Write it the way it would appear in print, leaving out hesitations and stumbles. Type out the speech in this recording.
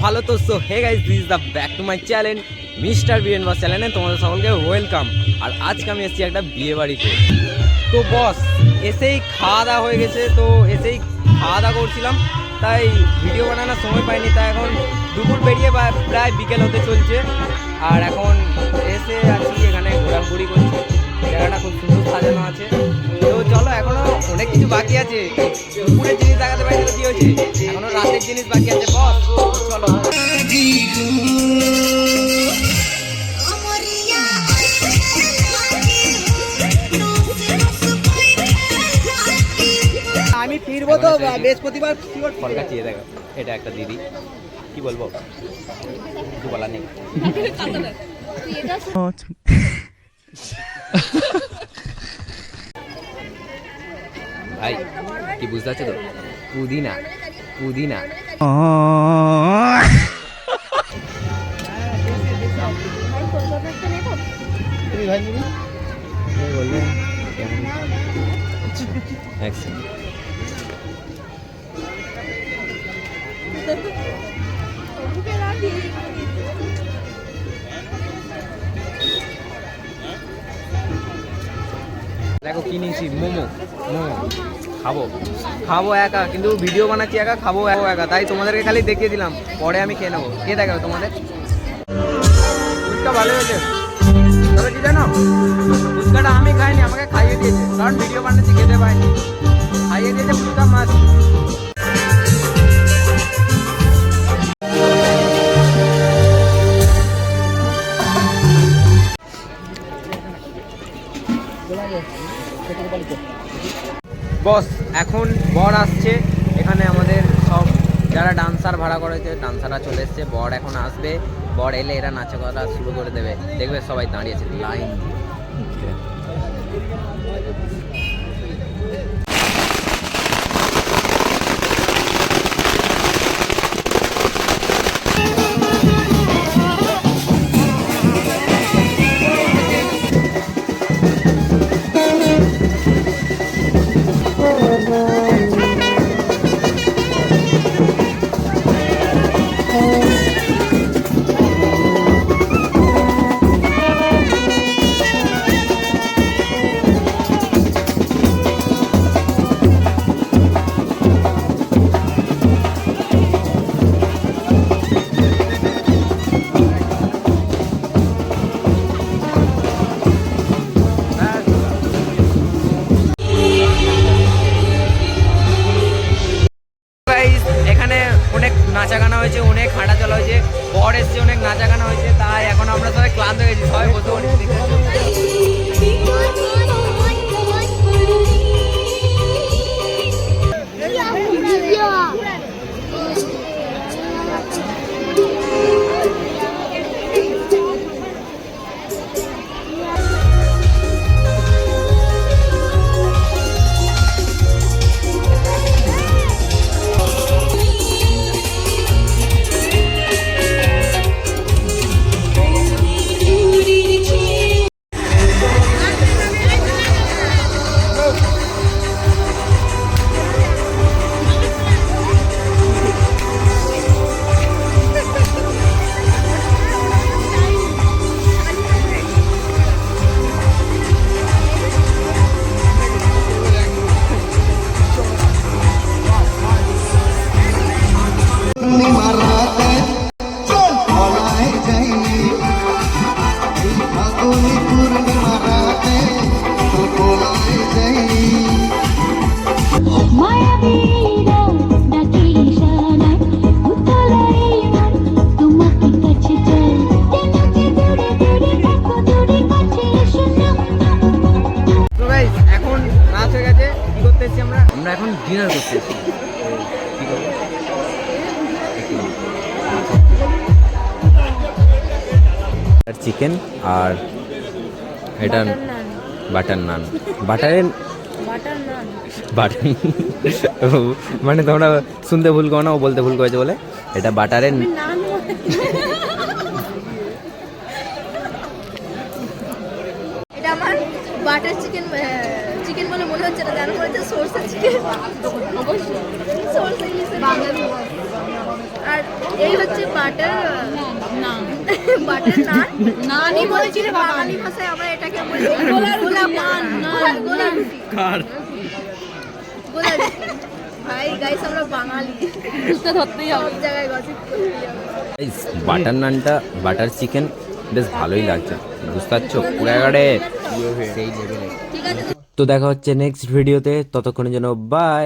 ভালো তো? So hey guys, this is the back to my channel mister BN boss চ্যানেলে তোমাদের সকলকে ওয়েলকাম। আর আজকে আমি এসেছি একটা বিয়ে বাড়িতে। তো বস এসেই খাওয়া দাওয়া হয়ে গেছে, তো এসেই খাওয়া দাওয়া করছিলাম, তাই ভিডিও বানানোর সময় পাইনি। তাই এখন দুপুর পেরিয়ে প্রায় বিকেল হতে চলছে, আর এখন এসে আছি এখানে ঘোরাঘুরি করছি। জায়গাটা খুব সুন্দর সাজানো আছে। তো চলো, এখনো অনেক কিছু বাকি আছে। দুপুরের জিনিস দেখাতে পারি তো কি হয়েছে, এখনো রাতের জিনিস বাকি আছে বস। চলো আমি ফিরবো তো বৃহস্পতিবার। ফল কাটিয়ে দেখো, এটা একটা দিদি, কি বলবো, কিছু বলার নেই। ভাই কি বুঝতে পারছো তো? পুদিনা পুদিনা। বললেন দেখো কি নিয়েছি, মোমো। খাবো খাবো একা, কিন্তু ভিডিও বানাচ্ছি একা, খাবো একা, তাই তোমাদেরকে খালি দেখিয়ে দিলাম, পরে আমি খেয়ে নেবো। কে দেখাবে তোমাদের? ফুচকা ভালো হয়েছে। তবে কি জানো, ফুচকাটা আমি খাইনি, আমাকে খাইয়ে দিয়েছে, কারণ ভিডিও বানাচ্ছি, খেতে পাইনি। খাইয়ে দিয়েছে ফুচকা মাছ। বস এখন বর আসছে, এখানে আমাদের সব যারা ডান্সার ভাড়া করেছে ডান্সাররা চলে এসছে। বর এখন আসবে, বর এলে এরা নাচা করা শুরু করে দেবে। দেখবে সবাই দাঁড়িয়েছে লাইন। নাচা গানা হয়েছে, অনেক হাঁটা চলা হয়েছে, বর এসছে, অনেক নাচা গানা হয়েছে, তাই এখন আমরা সবাই ক্লান্ত হয়ে গেছি, সবাই বসে পড়েছি। আমরা এখন ডিনার করতে এসেছি। কি করবো, চিকেন আর এটা বাটার নান। বাটার মানে তোমরা শুনতে ভুল করো না, ও বলতে ভুল করেছে বলে। এটা বাটারের বাটার চিকেন, চিকেন বলে মনে হচ্ছে না, জানো বলছে সরষে চিকেন, অবশ্যই সরষে। আর এই হচ্ছে বাটার না বাটার নান নানই বলেছি রে বাঙালি ভাষায় আমরা এটাকে বলি গোলা পান গোলা রুটি গোলা রুটি ভাই গাইস আমরা বাঙালি বুঝতে ধরতেই হবে সব জায়গায় গসিপ করতেই হবে বাটার নানটা বাটার চিকেন বেশ ভালোই লাগছে, বুঝতে পারছো পুরো একেবারে সেই লেভেলে। ঠিক আছে তো দেখা হচ্ছে নেক্সট ভিডিওতে, ততক্ষণের জন্য বাই।